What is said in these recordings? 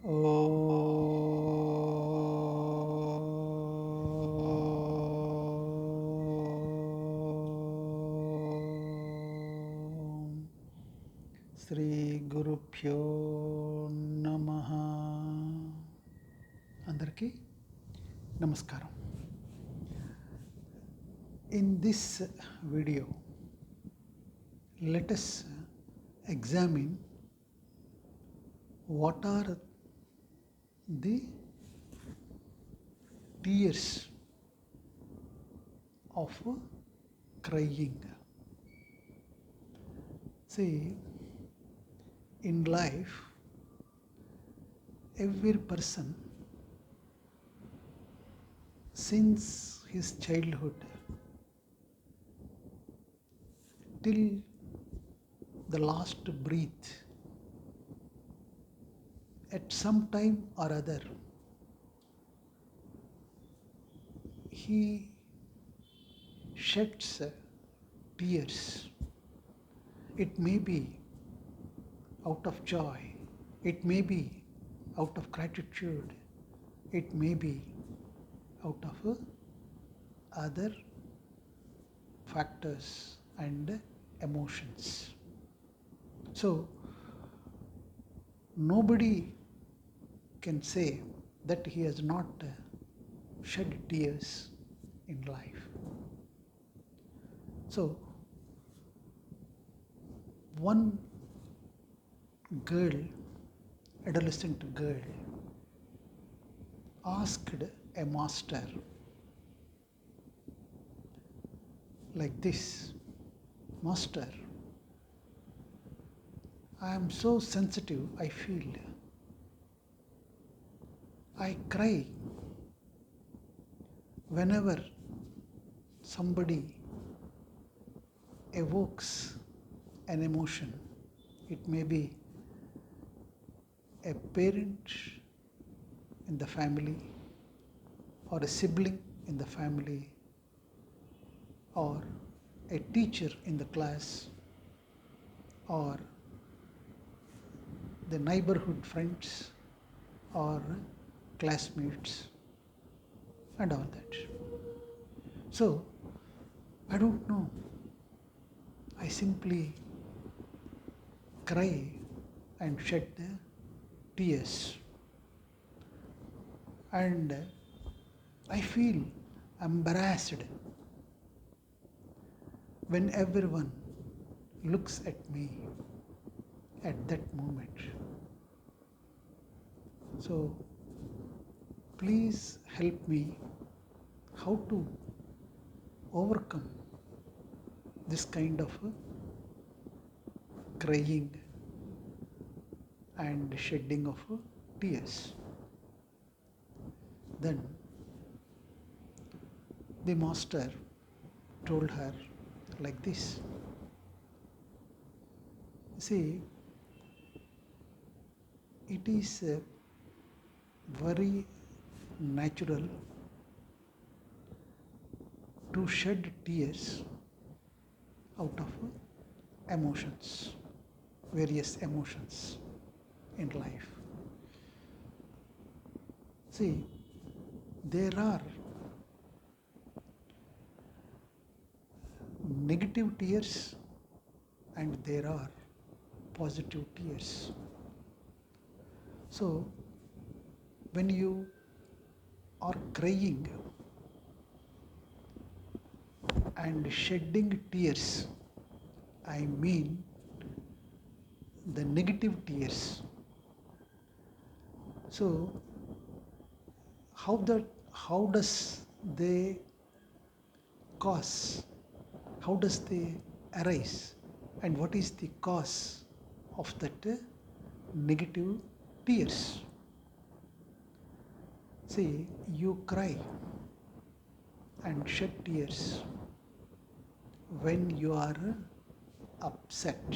ఓం శ్రీ గురుభ్యో నమః. అందరికీ నమస్కారం. In this video, let us examine what are the tears of crying. See, in life, every person since his childhood till the last breath, at some time or other, he sheds tears. It may be out of joy, it may be out of gratitude, it may be out of other factors and emotions. So, nobody can say that he has not shed tears in life. So, one girl, adolescent girl, asked a master like this: Master, I am so sensitive, I feel. I cry whenever somebody evokes an emotion. It may be a parent in the family, or a sibling in the family, or a teacher in the class, or the neighborhood friends, or classmates, and all that. So, I don't know. I simply cry and shed the tears. And I feel embarrassed when everyone looks at me at that moment. So, please help me how to overcome this kind of crying and shedding of tears. Then the master told her like this: See, it is very natural to shed tears out of emotions, various emotions in life. See, there are negative tears and there are positive tears. So, when you are crying and shedding tears, I mean the negative tears. So, how does they cause? How does they arise? And what is the cause of that negative tears? See, you cry and shed tears when you are upset,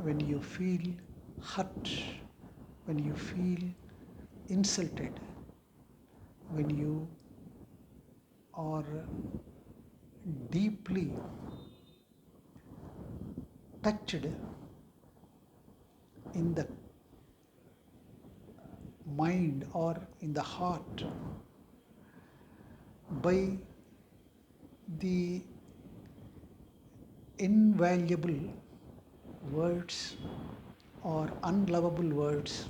when you feel hurt, when you feel insulted, when you are deeply touched in the mind or in the heart by the invaluable words or unlovable words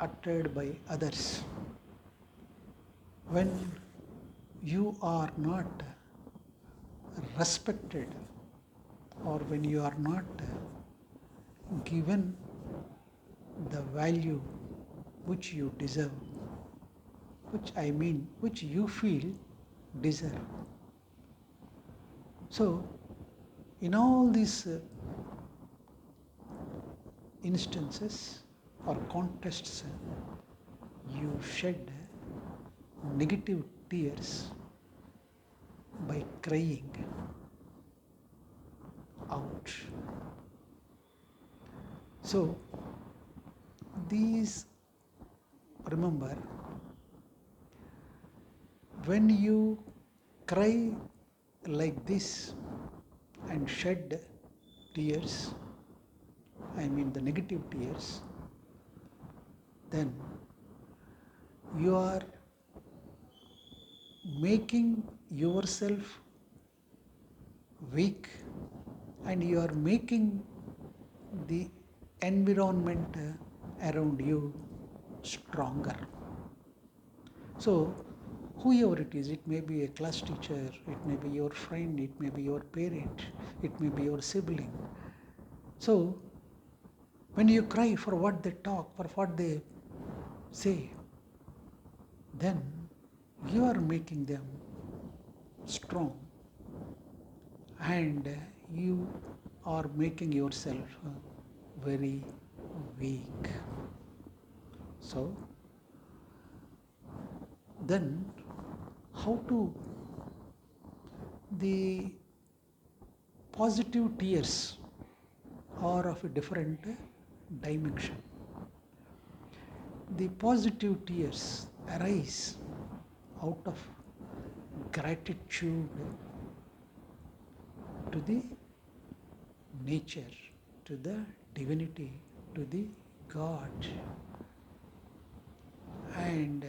uttered by others. When you are not respected or when you are not given the value which you deserve, which you feel deserve. So, in all these instances or contests, you shed negative tears by crying out. So, remember, when you cry like this and shed tears, the negative tears, then you are making yourself weak and you are making the environment around you stronger. So, whoever it is, it may be a class teacher, it may be your friend, it may be your parent, it may be your sibling. So, when you cry for what they talk, for what they say, then you are making them strong and you are making yourself very weak. So, then how to the positive tears are of a different dimension. The positive tears arise out of gratitude to the nature, to the divinity, to the God, and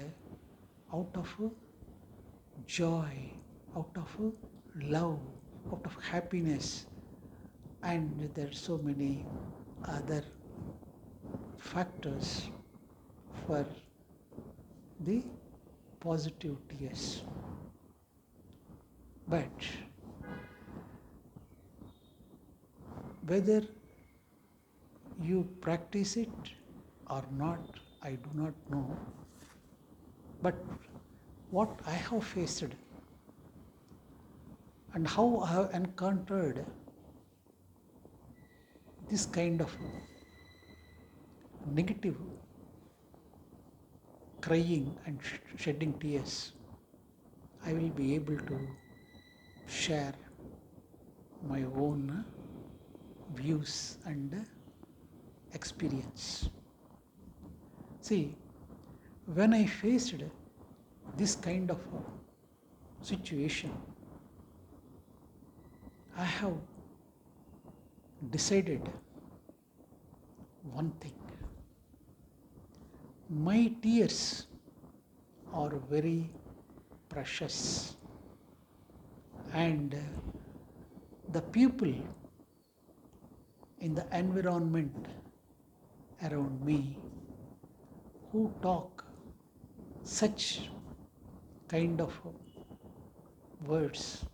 out of joy, out of love, out of happiness, and there are so many other factors for the positive tears. But whether you practice it or not, I do not know. But what I have faced and how I have encountered this kind of negative crying and shedding tears, I will be able to share my own views and experience. See, when I faced this kind of situation, I have decided one thing. My tears are very precious, and the people in the environment around me who talk such kind of words,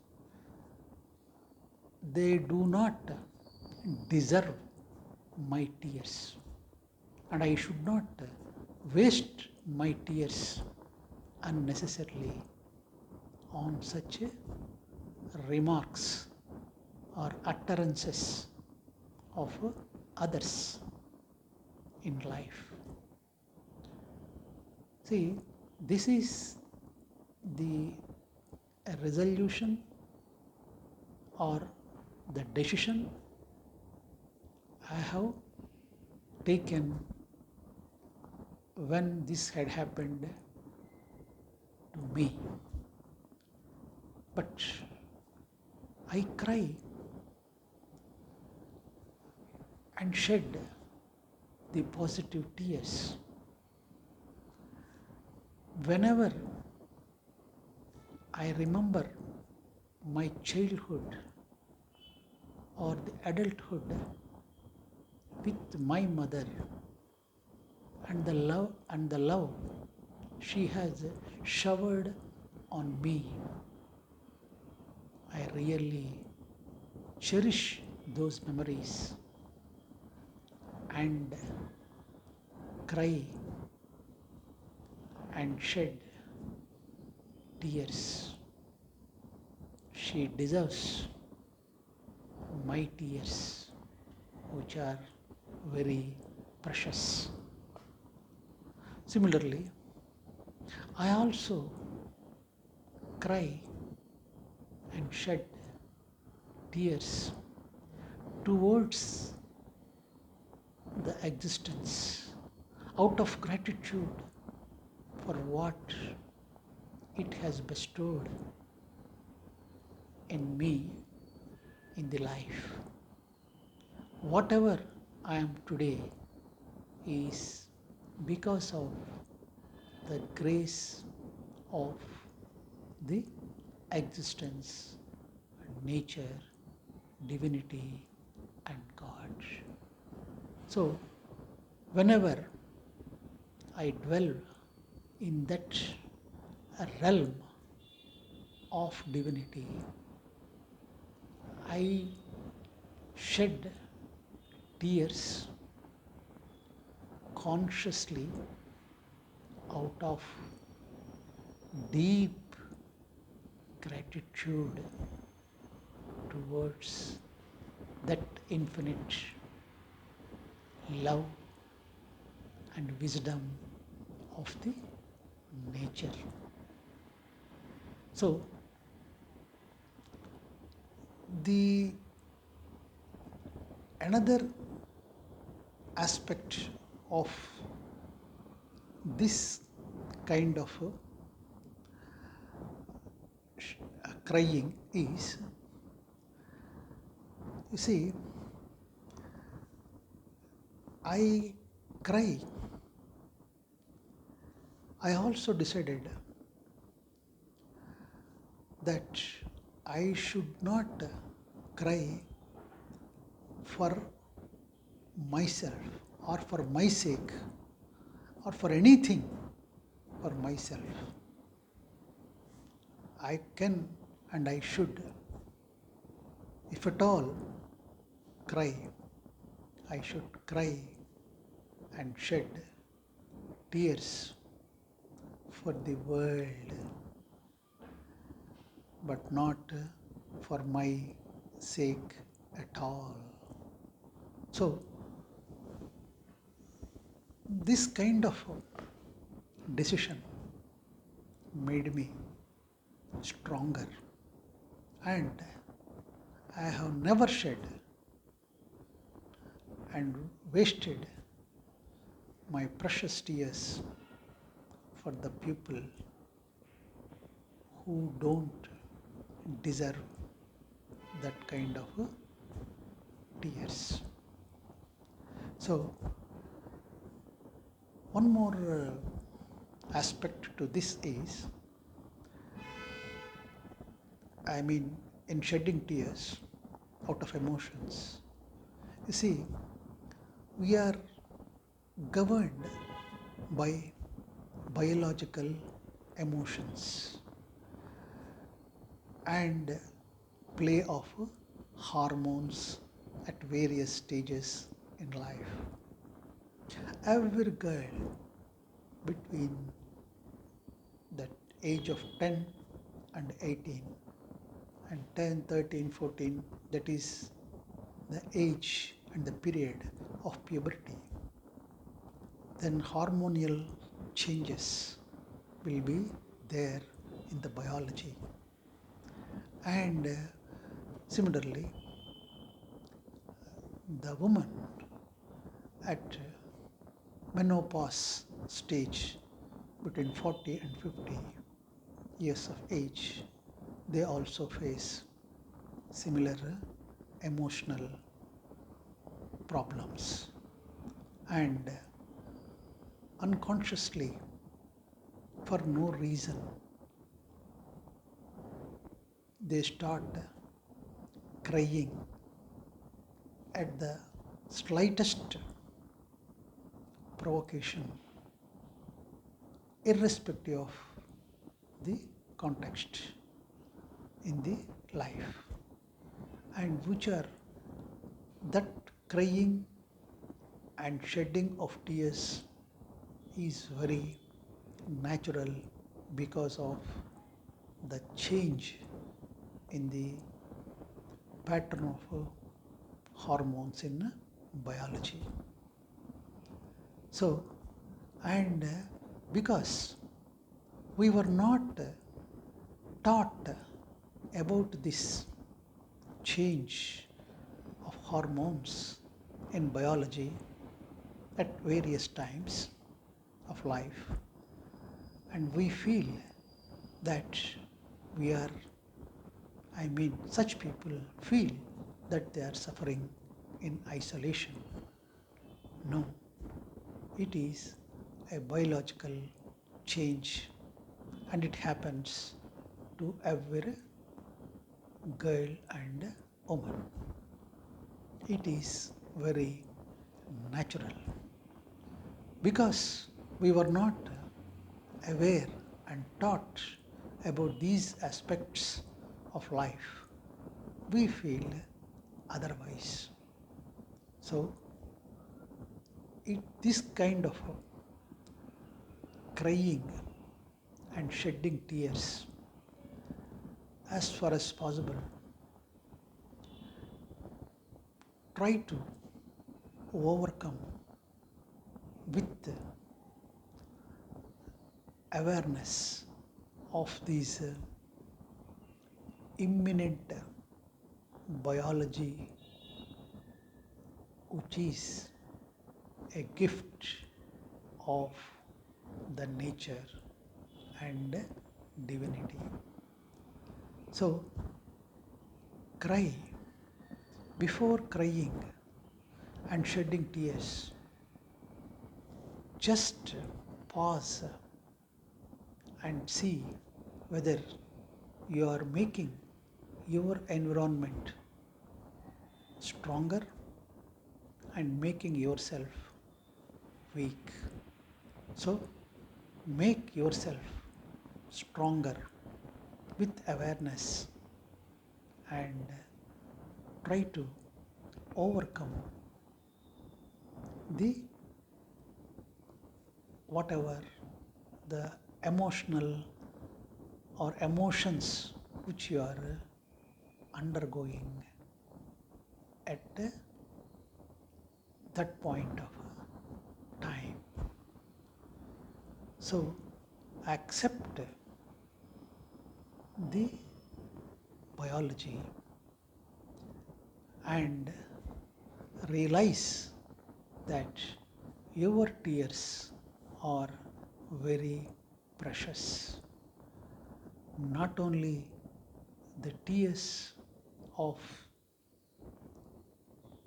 they do not deserve my tears, and I should not waste my tears unnecessarily on such remarks or utterances of others in life. See, this is the resolution or the decision I have taken when this had happened to me. But I cry and shed the positive tears. Whenever I remember my childhood or the adulthood with my mother and the love she has showered on me, I really cherish those memories and cry and shed tears. She deserves my tears, which are very precious. Similarly, I also cry and shed tears towards the existence out of gratitude for what it has bestowed in me in the life. Whatever I am today is because of the grace of the existence, nature, divinity, and God. So, whenever I dwell in that realm of divinity, I shed tears consciously out of deep gratitude towards that infinite love and wisdom of the nature. So, the another aspect of this kind of crying is, you see, I cry. I also decided that I should not cry for myself or for my sake or for anything for myself. I can and I should, if at all, cry. I should cry and shed tears for the world, but not for my sake at all. So, this kind of decision made me stronger, and I have never shed and wasted my precious tears for the people who don't deserve that kind of tears. So, one more aspect to this is, in shedding tears out of emotions, you see, we are governed by biological emotions and play of hormones at various stages in life. Every girl between that age of 10 and 18 and 10, 13, 14, that is the age and the period of puberty, then hormonal changes will be there in the biology. And similarly, the woman at menopause stage between 40 and 50 years of age, they also face similar emotional problems. and unconsciously, for no reason, they start crying at the slightest provocation, irrespective of the context in the life, and which are that crying and shedding of tears is very natural because of the change in the pattern of hormones in biology. So, and because we were not taught about this change of hormones in biology at various times of life, and we feel that we are, such people feel that they are suffering in isolation. No, it is a biological change, and it happens to every girl and woman. It is very natural because we were not aware and taught about these aspects of life. We feel otherwise. So, this kind of crying and shedding tears, as far as possible, try to overcome with awareness of these imminent biology, which is a gift of the nature and divinity. So, cry. Before crying and shedding tears, just pause and see whether you are making your environment stronger and making yourself weak. So, make yourself stronger with awareness and try to overcome the whatever the emotional or emotions which you are undergoing at that point of time. So, accept the biology and realize that your tears are very precious. Not only the tears of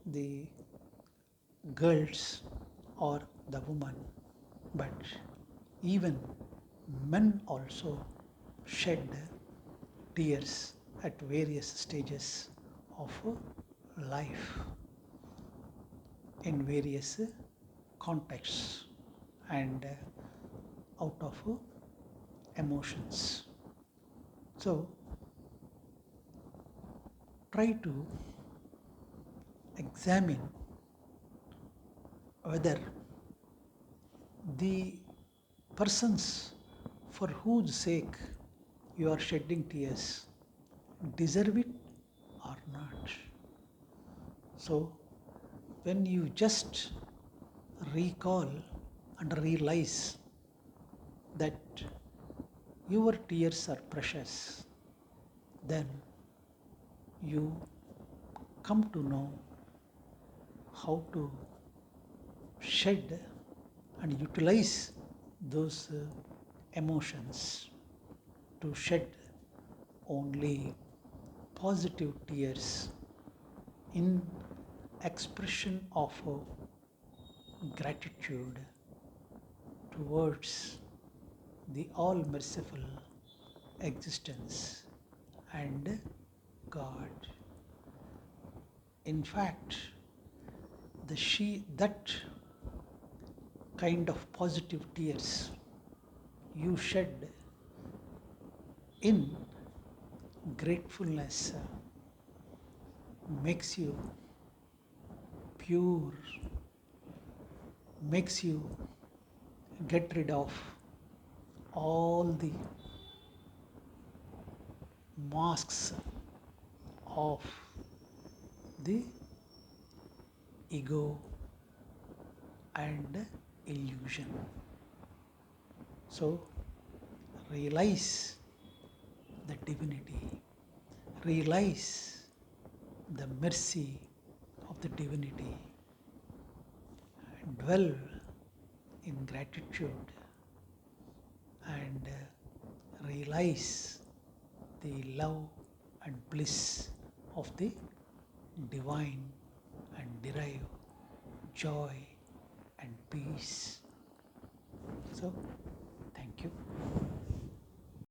the girls or the woman, but even men also shed tears at various stages of life in various contexts and out of emotions. So, try to examine whether the persons for whose sake you are shedding tears deserve it or not. So, when you just recall and realize that your tears are precious, then you come to know how to shed and utilize those emotions to shed only positive tears in expression of gratitude towards the all merciful existence and God. In fact, that kind of positive tears you shed in gratefulness makes you pure, makes you get rid of all the masks of the ego and illusion. So realize the divinity, realize the mercy of the divinity, dwell in gratitude and realize the love and bliss of the divine and derive joy and peace. So